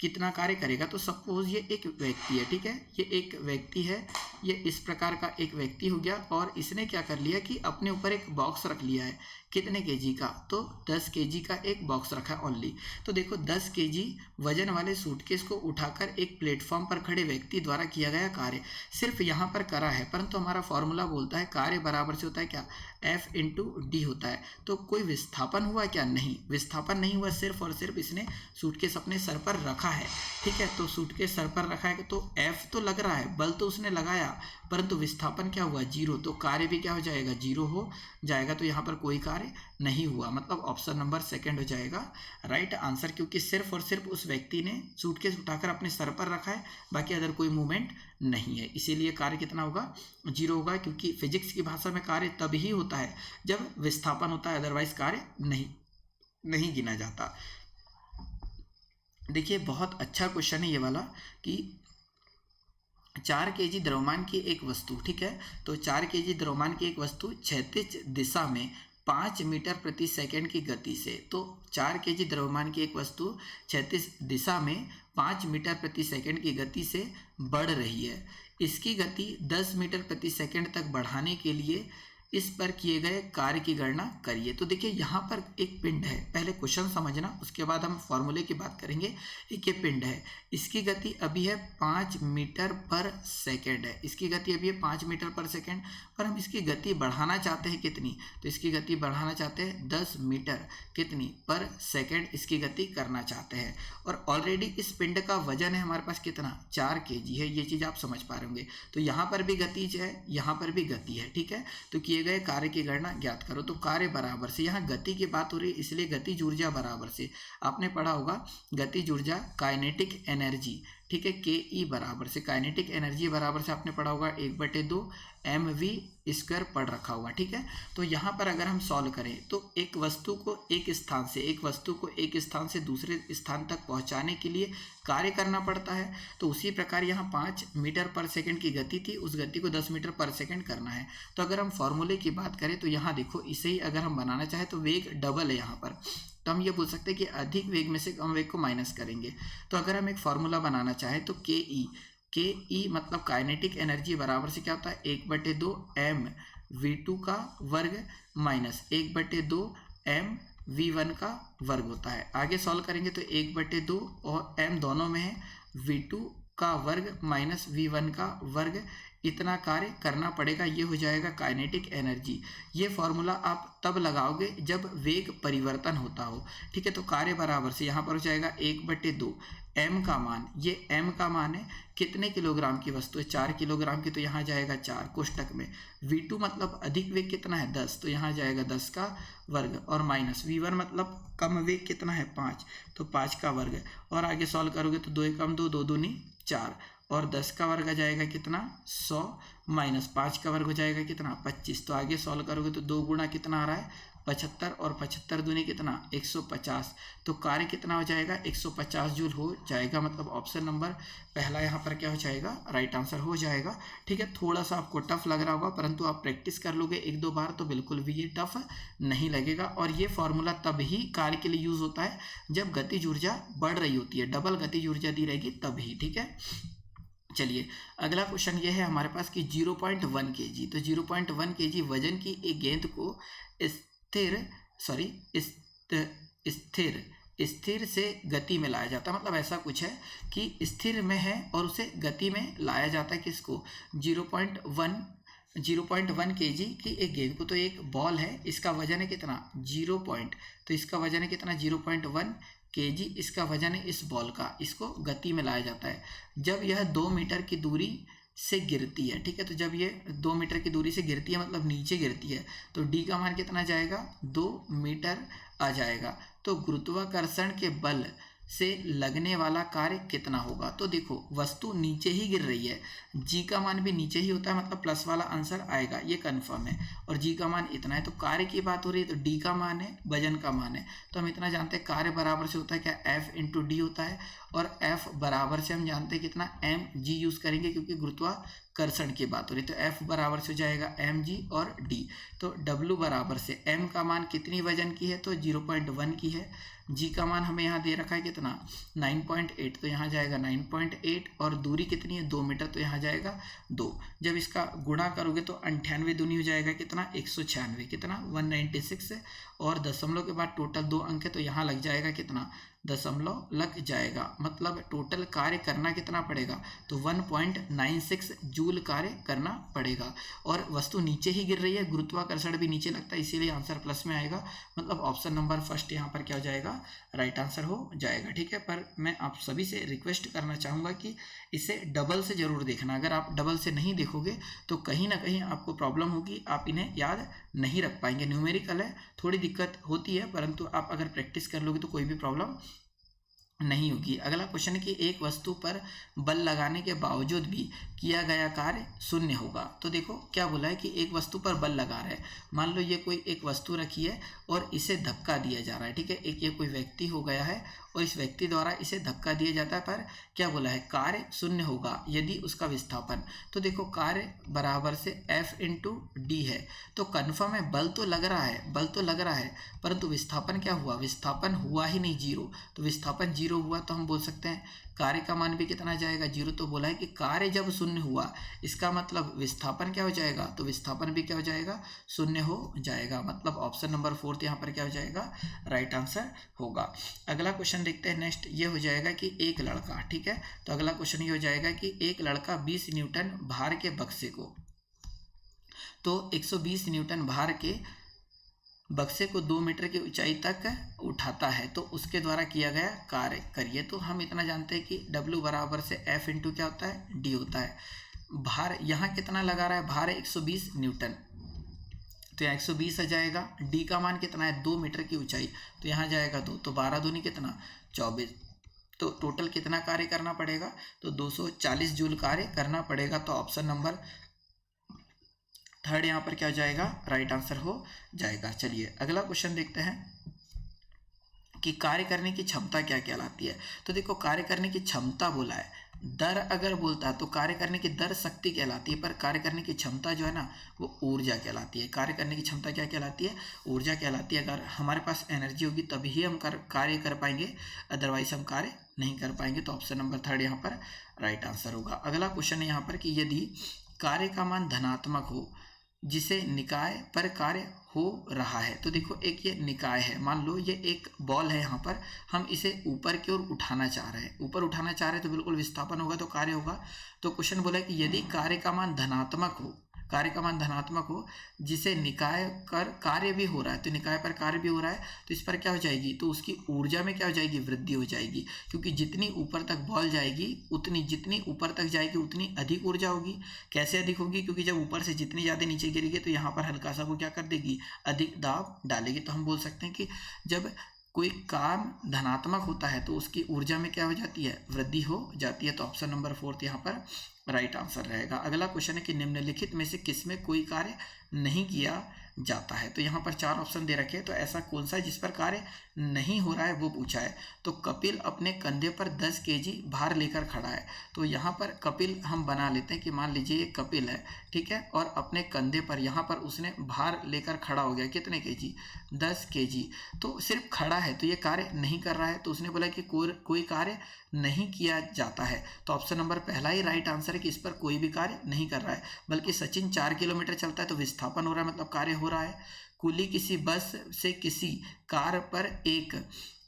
कितना कार्य करेगा। तो सपोज ये एक व्यक्ति है, ठीक है, ये एक व्यक्ति है, ये इस प्रकार का एक व्यक्ति हो गया और इसने क्या कर लिया कि अपने ऊपर एक बॉक्स रख लिया है, कितने केजी का, तो 10 केजी का एक बॉक्स रखा ओनली। तो देखो 10 केजी वजन वाले सूटकेस को उठाकर एक प्लेटफॉर्म पर खड़े व्यक्ति द्वारा किया गया कार्य सिर्फ यहाँ पर करा है, परंतु हमारा फॉर्मूला बोलता है कार्य बराबर से होता है क्या, F इंटू डी होता है। तो कोई विस्थापन हुआ क्या, नहीं, विस्थापन नहीं हुआ, सिर्फ और सिर्फ इसने सूटकेस अपने सर पर रखा है, ठीक है। तो सूटकेस सर पर रखा है तो F तो लग रहा है, बल तो उसने लगाया, परंतु विस्थापन क्या हुआ, 0, तो कार्य भी क्या हो जाएगा, 0 हो जाएगा। तो यहाँ पर कोई कार्य नहीं हुआ, मतलब ऑप्शन नंबर 2 हो जाएगा राइट आंसर, क्योंकि सिर्फ और सिर्फ उस व्यक्ति ने सूटकेस उठाकर अपने सर पर रखा है, बाकी अदर कोई मूवमेंट नहीं है, इसीलिए कार्य कितना होगा, 0 होगा। क्योंकि फिजिक्स की भाषा में कार्य तभी होता है जब विस्थापन होता है, अदरवाइज कार्य नहीं गिना जाता। देखिए बहुत अच्छा क्वेश्चन है ये वाला कि 4 केजी द्रव्यमान की एक वस्तु, ठीक है, तो 4 केजी द्रव्यमान की एक वस्तु क्षैतिज दिशा में 5 मीटर प्रति सेकंड की गति से, तो 4 केजी द्रव्यमान की एक वस्तु क्षैतिज दिशा में 5 मीटर प्रति सेकंड की गति से बढ़ रही है। इसकी गति 10 मीटर प्रति सेकंड तक बढ़ाने के लिए इस पर किए गए कार्य की गणना करिए। तो देखिए यहाँ पर एक पिंड है, पहले क्वेश्चन समझना, उसके बाद हम फॉर्मूले की बात करेंगे। एक ये पिंड है, इसकी गति अभी है 5 मीटर पर सेकेंड है, इसकी गति अभी है 5 मीटर पर सेकेंड, पर हम इसकी गति बढ़ाना चाहते हैं कितनी, तो इसकी गति बढ़ाना चाहते हैं 10 मीटर कितनी पर सेकेंड इसकी गति करना चाहते हैं। और ऑलरेडी इस पिंड का वजन है हमारे पास कितना, 4 केजी है, ये चीज़ आप समझ पा रहे होंगे। तो यहाँ पर भी गतिज है, यहाँ पर भी गति है, ठीक है। तो किए गए कार्य की गणना ज्ञात करो। तो कार्य बराबर से, यहाँ गति की बात हो रही है इसलिए गतिज ऊर्जा बराबर से, आपने पढ़ा होगा गतिज ऊर्जा काइनेटिक एनर्जी, ठीक है, के ई बराबर से, काइनेटिक एनर्जी बराबर से आपने पढ़ा होगा 1/2 mv² पढ़ रखा होगा, ठीक है। तो यहाँ पर अगर हम सॉल्व करें तो एक वस्तु को एक स्थान से दूसरे स्थान तक पहुँचाने के लिए कार्य करना पड़ता है। तो उसी प्रकार यहाँ 5 मीटर पर सेकंड की गति थी, उस गति को 10 मीटर पर सेकंड करना है। तो अगर हम फॉर्मूले की बात करें तो यहाँ देखो, इसे ही अगर हम बनाना चाहें तो वेग डबल है यहाँ पर, तो हम ये बोल सकते हैं कि अधिक वेग में से कम वेग को माइनस करेंगे। तो अगर हम एक फार्मूला बनाना चाहें तो के ई मतलब काइनेटिक एनर्जी बराबर से क्या होता है, 1/2 mv2 का वर्ग माइनस 1/2 mv1 का वर्ग होता है। आगे सॉल्व करेंगे तो 1/2 और m दोनों में है, v2 का वर्ग माइनस v1 का वर्ग, इतना कार्य करना पड़ेगा, ये हो जाएगा काइनेटिक एनर्जी। ये फॉर्मूला आप तब लगाओगे जब वेग परिवर्तन होता हो, ठीक है। तो कार्य बराबर से यहाँ पर हो जाएगा 1/2 m का मान, ये m का मान है, कितने किलोग्राम की वस्तु है, 4 किलोग्राम की, तो यहाँ जाएगा 4 कोष्टक में, v2 मतलब अधिक वेग कितना है 10, तो यहाँ जाएगा 10 का वर्ग, और माइनस v1 मतलब कम वेग कितना है 5, तो 5 का वर्ग। और आगे सॉल्व करोगे तो 2 कम 2, 2 दूनी 4, और 10 का वर्ग आ जाएगा कितना 100, माइनस 5 का वर्ग हो जाएगा कितना 25। तो आगे सॉल्व करोगे तो 2 गुणा कितना आ रहा है 75, और 75 दूनी कितना 150। तो कार्य कितना हो जाएगा 150 जूल हो जाएगा, मतलब ऑप्शन नंबर पहला यहाँ पर क्या हो जाएगा राइट आंसर हो जाएगा, ठीक है। थोड़ा सा आपको टफ लग रहा होगा, परंतु आप प्रैक्टिस कर लोगे 1-2 बार तो बिल्कुल भी ये टफ नहीं लगेगा। और ये फॉर्मूला तब ही कार्य के लिए यूज होता है जब गतिज ऊर्जा बढ़ रही होती है, डबल गतिज ऊर्जा दी रहेगी तभी, ठीक है। चलिए अगला क्वेश्चन ये है हमारे पास कि 0.1 kg, तो 0.1 kg वजन की एक गेंद को स्थिर से गति में लाया जाता है। मतलब ऐसा कुछ है कि स्थिर में है और उसे गति में लाया जाता है। किसको? 0.1 kg की एक गेंद को। तो एक बॉल है, इसका वजन है कितना? तो इसका वजन है कितना? 0.1 kg इसका वजन है इस बॉल का। इसको गति में लाया जाता है जब यह 2 मीटर की दूरी से गिरती है। ठीक है, तो जब ये 2 मीटर की दूरी से गिरती है मतलब नीचे गिरती है, तो d का मान कितना जाएगा? 2 मीटर आ जाएगा। तो गुरुत्वाकर्षण के बल से लगने वाला कार्य कितना होगा? तो देखो वस्तु नीचे ही गिर रही है, g का मान भी नीचे ही होता है, मतलब प्लस वाला आंसर आएगा, ये कंफर्म है। और g का मान इतना है, तो कार्य की बात हो रही है तो d का मान है, वजन का मान है। तो हम इतना जानते हैं कार्य बराबर से होता है क्या? F इंटू डी होता है। और F बराबर से हम जानते हैं कितना? mg यूज करेंगे क्योंकि गुरुत्वाकर्षण की बात हो रही है। तो F बराबर से हो जाएगा mg और d। तो W बराबर से m का मान कितनी वजन की है? तो 0.1 की है। g का मान हमें यहाँ दे रखा है कितना? 9.8, तो यहाँ जाएगा 9.8। और दूरी कितनी है? 2 मीटर, तो यहाँ जाएगा 2। जब इसका गुणा करोगे तो 98 दूनी हो जाएगा कितना? 196, कितना? 196 है। और दशमलव के बाद टोटल 2 अंक है, तो यहाँ लग जाएगा कितना? दशमलव लग जाएगा। मतलब टोटल कार्य करना कितना पड़ेगा? तो 1.96 जूल कार्य करना पड़ेगा। और वस्तु नीचे ही गिर रही है, गुरुत्वाकर्षण भी नीचे लगता है, इसीलिए आंसर प्लस में आएगा। मतलब ऑप्शन नंबर फर्स्ट यहाँ पर क्या हो जाएगा? राइट आंसर हो जाएगा। ठीक है, पर मैं आप सभी से रिक्वेस्ट करना चाहूँगा कि इसे डबल से ज़रूर देखना। अगर आप डबल से नहीं देखोगे तो कहीं ना कहीं आपको प्रॉब्लम होगी, आप इन्हें याद नहीं रख पाएंगे। न्यूमेरिकल है, थोड़ी दिक्कत होती है, परंतु आप अगर प्रैक्टिस कर लोगे तो कोई भी प्रॉब्लम नहीं होगी। अगला क्वेश्चन है कि एक वस्तु पर बल लगाने के बावजूद भी किया गया कार्य शून्य होगा। तो देखो क्या बोला है कि एक वस्तु पर बल लगा रहा है। मान लो ये कोई एक वस्तु रखी है और इसे धक्का दिया जा रहा है। ठीक है, एक ये कोई व्यक्ति हो गया है और इस व्यक्ति द्वारा इसे धक्का दिया जाता है, पर क्या बोला है? कार्य शून्य होगा यदि उसका विस्थापन। तो देखो कार्य बराबर से F इंटू डी है, तो कन्फर्म है बल तो लग रहा है, बल तो लग रहा है, परंतु विस्थापन क्या हुआ? विस्थापन हुआ ही नहीं, 0। तो विस्थापन 0 हुआ तो हम बोल सकते हैं कार्य का मान भी कितना जाएगा? 0। तो बोला है कि कार्य जब शून्य हुआ, इसका मतलब विस्थापन क्या हो जाएगा? तो विस्थापन भी क्या हो जाएगा? शून्य हो जाएगा। मतलब ऑप्शन नंबर 4 यहाँ पर क्या हो जाएगा? राइट आंसर होगा। अगला क्वेश्चन देखते हैं। नेक्स्ट ये हो जाएगा कि एक लड़का, ठीक है, तो अगला क्वेश्चन ये हो जाएगा कि एक लड़का 20 न्यूटन भार के बक्से को, तो 120 न्यूटन भार के बक्से को 2 मीटर की ऊंचाई तक उठाता है, तो उसके द्वारा किया गया कार्य करिए। तो हम इतना जानते हैं कि W बराबर से F इंटू क्या होता है? D होता है। भार यहाँ कितना लगा रहा है? भार है 120 न्यूटन, तो यहाँ 120 आ जाएगा। D का मान कितना है? 2 मीटर की ऊंचाई, तो यहाँ जाएगा 2, तो 12 दूनी कितना? 24। तो टोटल कितना कार्य करना पड़ेगा? तो 240 जूल कार्य करना पड़ेगा। तो ऑप्शन नंबर 3 यहाँ पर क्या हो जाएगा? राइट आंसर हो जाएगा। चलिए अगला क्वेश्चन देखते हैं कि कार्य करने की क्षमता क्या कहलाती है। तो देखो कार्य करने की क्षमता बोला है, दर अगर बोलता है तो कार्य करने की दर शक्ति कहलाती है, पर कार्य करने की क्षमता जो है ना वो ऊर्जा कहलाती है। कार्य करने की क्षमता क्या कहलाती है? ऊर्जा कहलाती है। अगर हमारे पास एनर्जी होगी तभी ही हम कार्य कर पाएंगे, अदरवाइज हम कार्य नहीं कर पाएंगे। तो ऑप्शन नंबर 3 यहाँ पर राइट आंसर होगा। अगला क्वेश्चन है यहाँ पर कि यदि कार्य का मान धनात्मक हो जिसे निकाय पर कार्य हो रहा है। तो देखो एक ये निकाय है, मान लो ये एक बॉल है, यहाँ पर हम इसे ऊपर की ओर उठाना चाह रहे हैं, ऊपर उठाना चाह रहे हैं तो बिल्कुल विस्थापन होगा तो कार्य होगा। तो क्वेश्चन बोला है कि यदि कार्य का मान धनात्मक हो, कार्य का मान धनात्मक हो जिसे निकाय कर कार्य भी हो रहा है, तो निकाय पर कार्य भी हो रहा है, तो इस पर क्या हो जाएगी? तो उसकी ऊर्जा में क्या हो जाएगी? वृद्धि हो जाएगी, क्योंकि जितनी ऊपर तक बॉल जाएगी जितनी ऊपर तक जाएगी उतनी अधिक ऊर्जा होगी। कैसे अधिक होगी? क्योंकि जब ऊपर से जितनी ज़्यादा नीचे गिरेगी तो यहाँ पर हल्का सा वो क्या कर देगी? अधिक दाब डालेगी। तो हम बोल सकते हैं कि जब कोई काम धनात्मक होता है तो उसकी ऊर्जा में क्या हो जाती है? वृद्धि हो जाती है। तो ऑप्शन नंबर 4 यहाँ पर राइट आंसर रहेगा। अगला क्वेश्चन है कि निम्नलिखित में से किसमें कोई कार्य नहीं किया जाता है। तो यहाँ पर 4 ऑप्शन दे रखे हैं, तो ऐसा कौन सा है जिस पर कार्य नहीं हो रहा है वो पूछा है। तो कपिल अपने कंधे पर 10 केजी भार लेकर खड़ा है। तो यहाँ पर कपिल हम बना लेते हैं कि मान लीजिए ये कपिल है, ठीक है, और अपने कंधे पर यहाँ पर उसने भार लेकर खड़ा हो गया, कितने केजी, 10 केजी। तो सिर्फ खड़ा है तो ये कार्य नहीं कर रहा है, तो उसने बोला कि कोई कार्य नहीं किया जाता है। तो ऑप्शन नंबर पहला ही राइट आंसर है कि इस पर कोई भी कार्य नहीं कर रहा है। बल्कि सचिन 4 किलोमीटर चलता है तो विस्थापन हो रहा है, मतलब कार्य हो रहा है। कुली किसी बस से किसी कार पर एक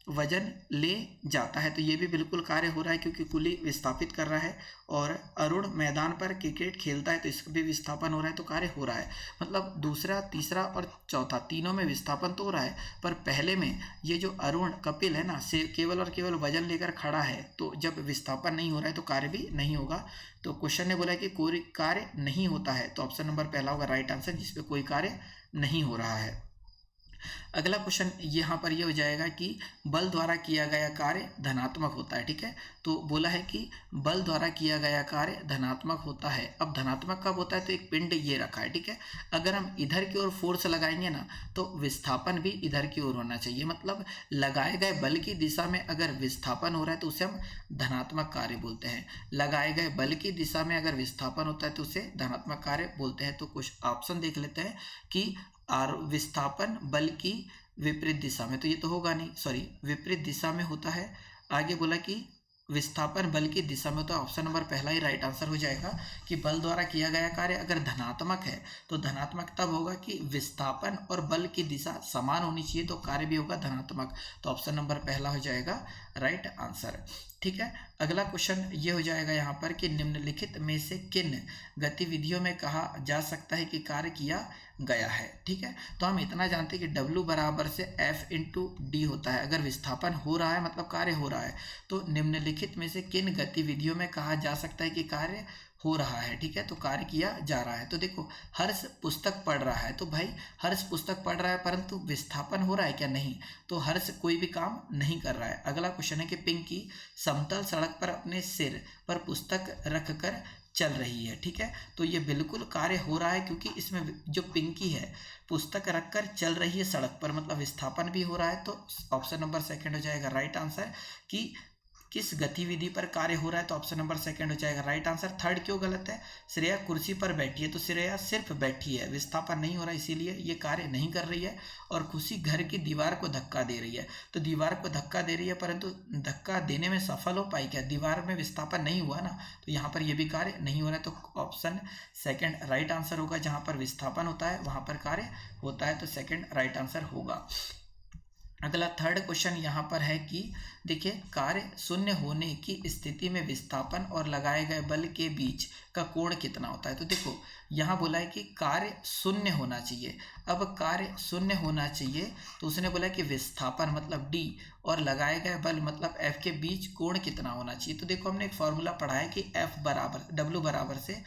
वजन ले जाता है, तो ये भी बिल्कुल कार्य हो रहा है क्योंकि कुली विस्थापित कर रहा है। और अरुण मैदान पर क्रिकेट खेलता है तो इसका भी विस्थापन हो रहा है, तो कार्य हो रहा है। मतलब दूसरा, तीसरा और चौथा तीनों में विस्थापन तो हो रहा है, पर पहले में ये जो अरुण कपिल है ना, से केवल और केवल वजन लेकर खड़ा है, तो जब विस्थापन नहीं हो रहा है तो कार्य भी नहीं होगा। तो क्वेश्चन ने बोला कि कोई कार्य नहीं होता है, तो ऑप्शन नंबर पहला होगा राइट आंसर, जिसपे कोई कार्य नहीं हो रहा है। अगला क्वेश्चन यहाँ पर यह हो जाएगा कि बल द्वारा किया गया कार्य धनात्मक होता है, ठीक है। तो बोला है कि बल द्वारा किया गया कार्य धनात्मक होता है। अब धनात्मक कब होता है, तो एक पिंड ये रखा है, ठीक है। अगर हम इधर की ओर फोर्स लगाएंगे ना तो विस्थापन भी इधर की ओर होना चाहिए। मतलब लगाए गए बल की दिशा में अगर विस्थापन हो रहा है तो उसे हम धनात्मक कार्य बोलते हैं। लगाए गए बल की दिशा में अगर विस्थापन होता है तो उसे धनात्मक कार्य बोलते हैं। तो कुछ ऑप्शन देख लेते हैं कि और विस्थापन बल की विपरीत दिशा में, तो ये तो होगा नहीं, सॉरी, विपरीत दिशा में होता है। आगे बोला कि विस्थापन बल की दिशा में, तो ऑप्शन नंबर पहला ही राइट आंसर हो जाएगा कि बल द्वारा किया गया कार्य अगर धनात्मक है तो धनात्मक तब होगा कि विस्थापन और बल की दिशा समान होनी चाहिए, तो कार्य भी होगा धनात्मक। तो ऑप्शन नंबर पहला हो जाएगा राइट आंसर, ठीक है। अगला क्वेश्चन ये हो जाएगा यहाँ पर कि निम्नलिखित में से किन गतिविधियों में कहा जा सकता है कि कार्य किया गया है, ठीक है। तो हम इतना जानते हैं कि W बराबर से F इंटू डी होता है। अगर विस्थापन हो रहा है मतलब कार्य हो रहा है, तो निम्नलिखित में से किन गतिविधियों में कहा जा सकता है कि कार्य हो रहा है, ठीक है, तो कार्य किया जा रहा है। तो देखो, हर्ष पुस्तक पढ़ रहा है, तो भाई हर्ष पुस्तक पढ़ रहा है परंतु विस्थापन हो रहा है क्या, नहीं, तो हर्ष कोई भी काम नहीं कर रहा है। अगला क्वेश्चन है कि पिंकी समतल सड़क पर अपने सिर पर पुस्तक रखकर चल रही है, ठीक है, तो ये बिल्कुल कार्य हो रहा है क्योंकि इसमें जो पिंकी है पुस्तक रखकर चल रही है सड़क पर, मतलब विस्थापन भी हो रहा है। तो ऑप्शन नंबर सेकंड हो जाएगा राइट आंसर कि किस गतिविधि पर कार्य हो रहा है, तो ऑप्शन नंबर सेकंड हो जाएगा राइट आंसर। थर्ड क्यों गलत है, श्रेया कुर्सी पर बैठी है, तो श्रेया सिर्फ बैठी है, विस्थापन नहीं हो रहा है, इसीलिए ये कार्य नहीं कर रही है। और खुशी घर की दीवार को धक्का दे रही है, तो दीवार को धक्का दे रही है परंतु धक्का देने में सफल हो पाई क्या, दीवार में विस्थापन नहीं हुआ ना, तो यहाँ पर यह भी कार्य नहीं हो रहा है। तो ऑप्शन सेकंड राइट आंसर होगा, जहाँ पर विस्थापन होता है वहाँ पर कार्य होता है, तो सेकंड राइट आंसर होगा। अगला थर्ड क्वेश्चन यहाँ पर है कि देखिए, कार्य शून्य होने की स्थिति में विस्थापन और लगाए गए बल के बीच का कोण कितना होता है। तो देखो, यहाँ बोला है कि कार्य शून्य होना चाहिए। अब कार्य शून्य होना चाहिए तो उसने बोला कि विस्थापन मतलब D और लगाए गए बल मतलब F के बीच कोण कितना होना चाहिए। तो देखो, हमने एक फॉर्मूला पढ़ा है कि F बराबर W बराबर से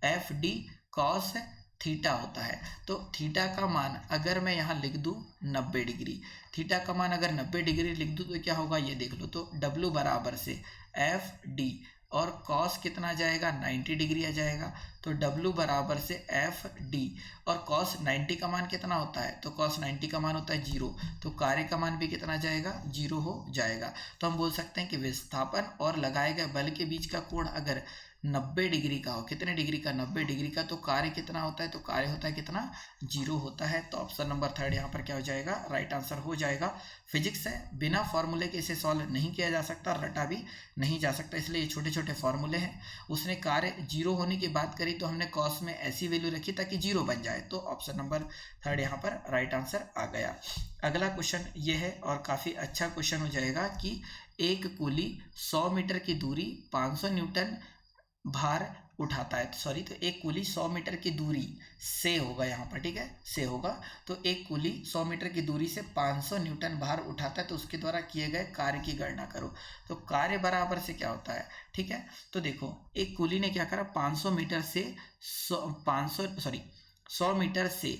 FD cos थीटा होता है। तो थीटा का मान अगर मैं यहाँ लिख दूँ 90 डिग्री, थीटा का मान अगर 90 डिग्री लिख दूँ तो क्या होगा ये देख लो। तो W बराबर से FD और cos कितना आ जाएगा, 90 डिग्री आ जाएगा। तो W बराबर से FD और cos 90 का मान कितना होता है, तो cos 90 का मान होता है 0, तो कार्य का मान भी कितना जाएगा, 0 हो जाएगा। तो हम बोल सकते हैं कि विस्थापन और लगाए गए बल के बीच का कोण अगर 90 डिग्री का हो, कितने डिग्री का, 90 डिग्री का, तो कार्य कितना होता है, तो कार्य होता है कितना, 0 होता है। तो ऑप्शन नंबर थर्ड यहाँ पर क्या हो जाएगा, राइट आंसर हो जाएगा। फिजिक्स है, बिना फॉर्मूले के इसे सॉल्व नहीं किया जा सकता, रटा भी नहीं जा सकता, इसलिए ये छोटे छोटे फॉर्मूले हैं। उसने कार्य 0 होने की बात करी तो हमने कॉस में ऐसी वैल्यू रखी ताकि 0 बन जाए, तो ऑप्शन नंबर थर्ड यहाँ पर राइट आंसर आ गया। अगला क्वेश्चन ये है और काफ़ी अच्छा क्वेश्चन हो जाएगा कि एक कूली 100 मीटर की दूरी 500 न्यूटन भार उठाता है, सॉरी, तो एक कूली 100 मीटर की दूरी से होगा यहाँ पर, ठीक है, से होगा। तो एक कूली 100 मीटर की दूरी से 500 न्यूटन भार उठाता है, तो उसके द्वारा किए गए कार्य की गणना करो। तो कार्य बराबर से क्या होता है, ठीक है, तो देखो, एक कूली ने क्या करा, 500 मीटर से 100 मीटर से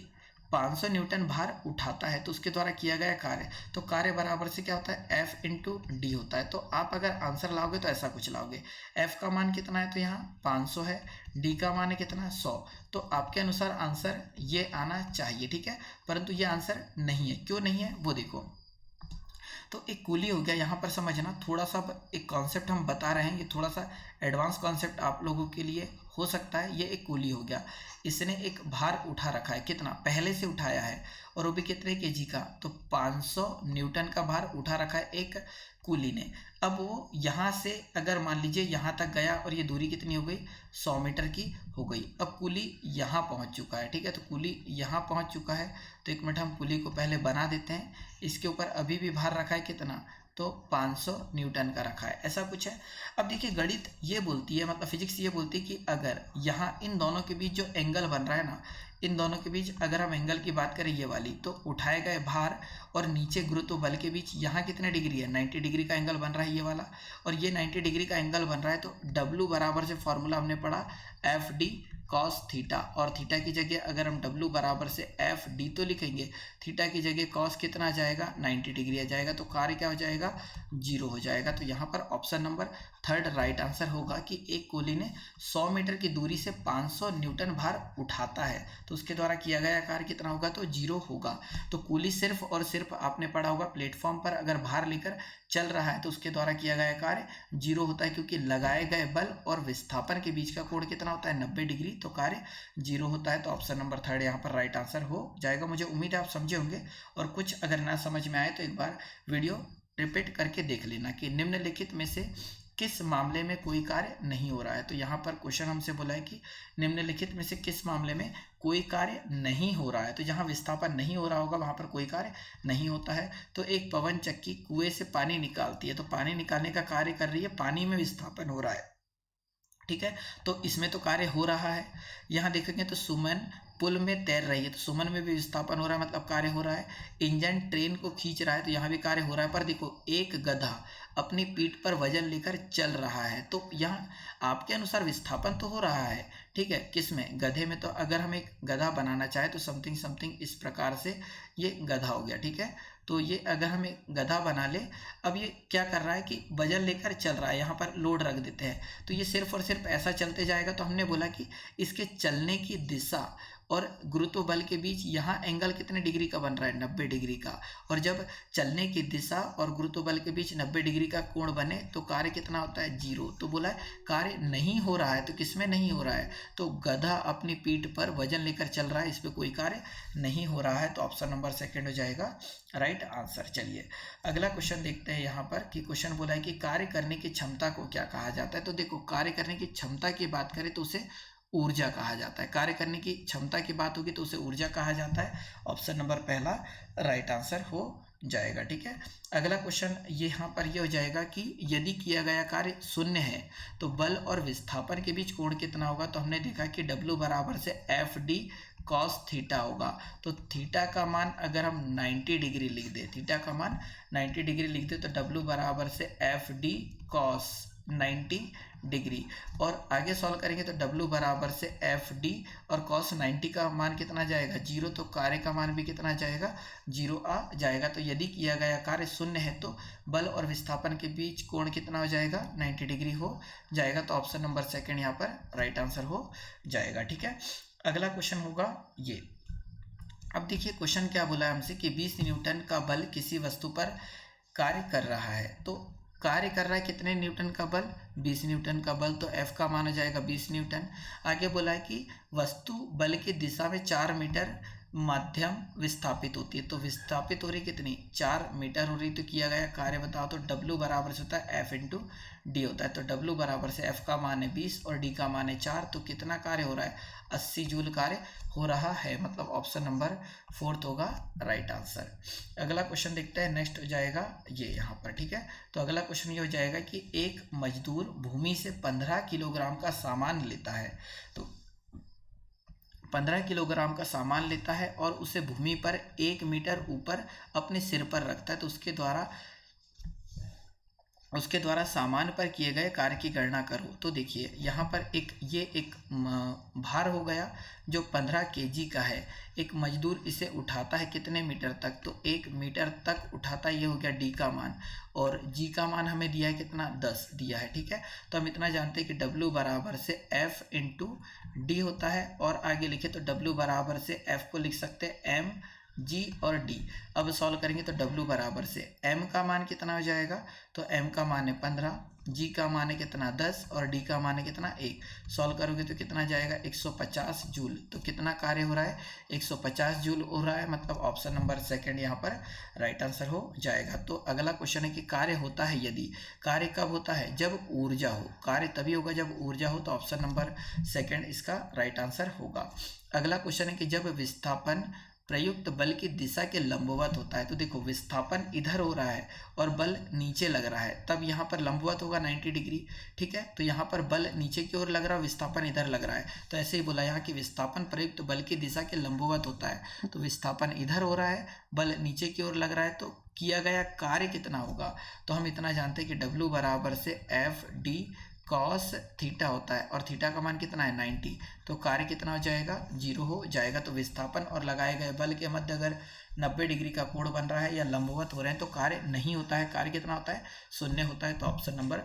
500 न्यूटन भार उठाता है, तो उसके द्वारा किया गया कार्य, तो कार्य बराबर से क्या होता है, F इंटू डी होता है। तो आप अगर आंसर लाओगे तो ऐसा कुछ लाओगे, F का मान कितना है, तो यहाँ 500 है, D का मान है कितना, 100, तो आपके अनुसार आंसर ये आना चाहिए, ठीक है, परंतु ये आंसर नहीं है। क्यों नहीं है वो देखो, तो एक कूली हो गया। यहाँ पर समझना थोड़ा सा एक कॉन्सेप्ट हम बता रहे हैं, ये थोड़ा सा एडवांस कॉन्सेप्ट आप लोगों के लिए हो सकता है। ये एक कूली हो गया, इसने एक भार उठा रखा है, कितना पहले से उठाया है, और वो भी कितने केजी का, तो 500 न्यूटन का भार उठा रखा है एक कूली ने। अब वो यहाँ से अगर मान लीजिए यहाँ तक गया और ये दूरी कितनी हो गई, 100 मीटर की हो गई। अब कूली यहाँ पहुँच चुका है, ठीक है, तो कूली यहाँ पहुँच चुका है। तो एक मिनट हम कूली को पहले बना देते हैं। इसके ऊपर अभी भी भार रखा है कितना, तो 500 न्यूटन का रखा है, ऐसा कुछ है। अब देखिए गणित ये बोलती है, मतलब फिजिक्स ये बोलती है कि अगर यहाँ इन दोनों के बीच जो एंगल बन रहा है ना, इन दोनों के बीच अगर हम एंगल की बात करें ये वाली, तो उठाए गए भार और नीचे गुरुत्व बल के बीच यहाँ कितने डिग्री है, 90 डिग्री का एंगल बन रहा है ये वाला, और ये 90 डिग्री का एंगल बन रहा है। तो W बराबर से फॉर्मूला हमने पढ़ा FD cos थीटा, और थीटा की जगह अगर हम W बराबर से FD तो लिखेंगे, थीटा की जगह cos कितना आ जाएगा, 90 डिग्री आ जाएगा, तो कार्य क्या हो जाएगा, 0 हो जाएगा। तो यहाँ पर ऑप्शन नंबर 3 राइट आंसर होगा कि एक कूली ने 100 मीटर की दूरी से 500 न्यूटन भार उठाता है, तो उसके द्वारा किया गया कार्य कितना होगा, तो 0 होगा। तो कूली सिर्फ और सिर्फ आपने पढ़ा होगा प्लेटफॉर्म पर अगर भार लेकर चल रहा है तो उसके द्वारा किया गया कार्य 0 होता है, क्योंकि लगाए गए बल और विस्थापन के बीच का कोण कितना होता है, 90 डिग्री, तो कार्य 0 होता है। तो ऑप्शन नंबर 3 यहाँ पर राइट आंसर हो जाएगा। मुझे उम्मीद है आप समझे होंगे, और कुछ अगर ना समझ में आए तो एक बार वीडियो रिपीट करके देख लेना कि निम्नलिखित में से किस मामले में कोई कार्य नहीं हो रहा है। तो यहाँ पर क्वेश्चन हमसे बोला है कि निम्नलिखित में से किस मामले में कोई कार्य नहीं हो रहा है। तो जहाँ विस्थापन नहीं हो रहा होगा वहाँ पर कोई कार्य नहीं होता है। तो एक पवन चक्की कुएं से पानी निकालती है, तो पानी निकालने का कार्य कर रही है, पानी में विस्थापन हो रहा है, ठीक है, तो इसमें तो कार्य हो रहा है। यहाँ देखेंगे तो सुमन पुल में तैर रही है, तो सुमन में भी विस्थापन हो रहा है, मतलब कार्य हो रहा है। इंजन ट्रेन को खींच रहा है, तो यहाँ भी कार्य हो रहा है। पर देखो एक गधा अपनी पीठ पर वजन लेकर चल रहा है, तो यहाँ आपके अनुसार विस्थापन तो हो रहा है, ठीक है, किसमें, गधे में। तो अगर हम एक गधा बनाना चाहे तो समथिंग समथिंग इस प्रकार से ये गधा हो गया, ठीक है। तो ये अगर हम एक गधा बना ले, अब ये क्या कर रहा है कि वजन लेकर चल रहा है, यहाँ पर लोड रख देते हैं, तो ये सिर्फ और सिर्फ ऐसा चलते जाएगा। तो हमने बोला कि इसके चलने की दिशा और गुरुत्व बल के बीच यहाँ एंगल कितने डिग्री का बन रहा है, 90 डिग्री का, और जब चलने की दिशा और गुरुत्व बल के बीच 90 डिग्री का कोण बने तो कार्य कितना होता है, 0। तो बोला है कार्य नहीं हो रहा है, तो किसमें नहीं हो रहा है, तो गधा अपनी पीठ पर वजन लेकर चल रहा है, इस पर कोई कार्य नहीं हो रहा है। तो ऑप्शन नंबर 2 हो जाएगा राइट आंसर। चलिए अगला क्वेश्चन देखते हैं यहाँ पर कि क्वेश्चन बोला है कि कार्य करने की क्षमता को क्या कहा जाता है। तो देखो कार्य करने की क्षमता की बात करें तो उसे ऊर्जा कहा जाता है। कार्य करने की क्षमता की बात होगी तो उसे ऊर्जा कहा जाता है। ऑप्शन नंबर 1 राइट आंसर हो जाएगा, ठीक है। अगला क्वेश्चन यहाँ पर यह हो जाएगा कि यदि किया गया कार्य 0 है तो बल और विस्थापन के बीच कोण कितना होगा। तो हमने देखा कि W बराबर से FD cos थीटा होगा। तो थीटा का मान अगर हम 90 डिग्री लिख दे, थीटा का मान 90 डिग्री लिख दे, तो W बराबर से FD cos 90 डिग्री, और आगे सॉल्व करेंगे तो W बराबर से FD और cos 90 का मान कितना जाएगा, 0, तो कार्य का मान भी कितना जाएगा, 0 आ जाएगा। तो यदि किया गया कार्य 0 है तो बल और विस्थापन के बीच कोण कितना हो जाएगा, 90 डिग्री हो जाएगा। तो ऑप्शन नंबर 2 यहाँ पर राइट आंसर हो जाएगा, ठीक है। अगला क्वेश्चन होगा ये। अब देखिए क्वेश्चन क्या बोला है हमसे कि 20 न्यूटन का बल किसी वस्तु पर कार्य कर रहा है। तो कार्य कर रहा है कितने न्यूटन का बल, 20 न्यूटन का बल, तो F का मान हो जाएगा 20 न्यूटन। आगे बोला है कि वस्तु बल की दिशा में 4 मीटर माध्यम विस्थापित होती है। तो विस्थापित हो रही कितनी, 4 मीटर हो रही। तो किया गया कार्य बताओ। तो W बराबर से होता है F इंटू डी होता है। तो W बराबर से F का मान है 20 और D का मान है 4, तो कितना कार्य हो रहा है, 80 जूल कार्य हो रहा है, मतलब ऑप्शन नंबर 4 होगा राइट आंसर। अगला क्वेश्चन देखते हैं, नेक्स्ट हो जाएगा ये यहाँ पर, ठीक है। तो अगला क्वेश्चन ये हो जाएगा कि एक मजदूर भूमि से 15 किलोग्राम का सामान लेता है। तो 15 किलोग्राम का सामान लेता है और उसे भूमि पर 1 मीटर ऊपर अपने सिर पर रखता है। तो उसके द्वारा सामान पर किए गए कार्य की गणना करो। तो देखिए यहाँ पर एक भार हो गया जो 15 केजी का है। एक मजदूर इसे उठाता है कितने मीटर तक, तो 1 मीटर तक उठाता है, ये हो गया डी का मान, और जी का मान हमें दिया है कितना, 10 दिया है, ठीक है। तो हम इतना जानते हैं कि W बराबर से F इंटू डी होता है, और आगे लिखे तो W बराबर से F को लिख सकते हैं M जी और डी। अब सॉल्व करेंगे तो डब्ल्यू बराबर से एम का मान कितना हो जाएगा, तो एम का मान है 15, जी का मान है कितना 10 और डी का मान है कितना 1। सॉल्व करोगे तो कितना जाएगा 150 जूल। तो कितना कार्य हो रहा है 150 जूल हो रहा है, मतलब ऑप्शन नंबर सेकंड यहाँ पर राइट आंसर हो जाएगा। तो अगला क्वेश्चन है कि कार्य होता है यदि, कार्य कब होता है जब ऊर्जा हो, कार्य तभी होगा जब ऊर्जा हो, तो ऑप्शन नंबर सेकंड इसका राइट आंसर होगा। अगला क्वेश्चन है कि जब विस्थापन प्रयुक्त बल की दिशा के लंबवत होता है, तो देखो विस्थापन इधर हो रहा है और बल नीचे लग रहा है, तब यहाँ पर लंबवत होगा 90 डिग्री, ठीक है। तो यहाँ पर बल नीचे की ओर लग रहा है, विस्थापन इधर लग रहा है, तो ऐसे ही बोला यहाँ कि विस्थापन प्रयुक्त बल की दिशा के लंबवत होता है। तो विस्थापन इधर हो रहा है, बल नीचे की ओर लग रहा है, तो किया गया कार्य कितना होगा, तो हम इतना जानते हैं कि डब्ल्यू बराबर से एफ डी कॉस थीटा होता है और थीटा का मान कितना है 90। तो कार्य कितना हो जाएगा 0 हो जाएगा। तो विस्थापन और लगाए गए बल के मध्य अगर 90 डिग्री का कोण बन रहा है या लंबवत हो रहे हैं तो कार्य नहीं होता है, कार्य कितना होता है 0 होता है। तो ऑप्शन नंबर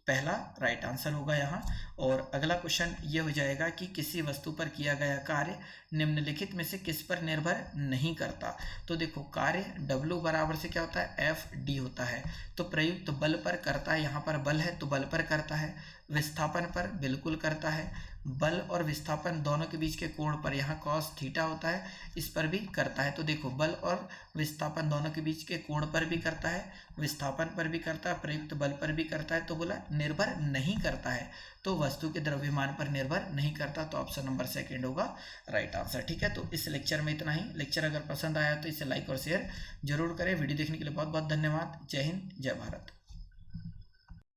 पहला राइट आंसर होगा यहाँ। और अगला क्वेश्चन ये हो जाएगा कि किसी वस्तु पर किया गया कार्य निम्नलिखित में से किस पर निर्भर नहीं करता। तो देखो कार्य W बराबर से क्या होता है एफ डी होता है, तो प्रयुक्त बल पर करता है, यहाँ पर बल है तो बल पर करता है, विस्थापन पर बिल्कुल करता है, बल और विस्थापन दोनों के बीच के कोण पर यहाँ कॉस थीटा होता है इस पर भी करता है। तो देखो बल और विस्थापन दोनों के बीच के कोण पर भी करता है, विस्थापन पर भी करता है, प्रयुक्त बल पर भी करता है, तो बोला निर्भर नहीं करता है, तो वस्तु के द्रव्यमान पर निर्भर नहीं करता। तो ऑप्शन नंबर सेकंड होगा राइट आंसर, ठीक है। तो इस लेक्चर में इतना ही। लेक्चर अगर पसंद आया तो इसे लाइक और शेयर जरूर करें। वीडियो देखने के लिए बहुत बहुत धन्यवाद। जय हिंद, जय भारत।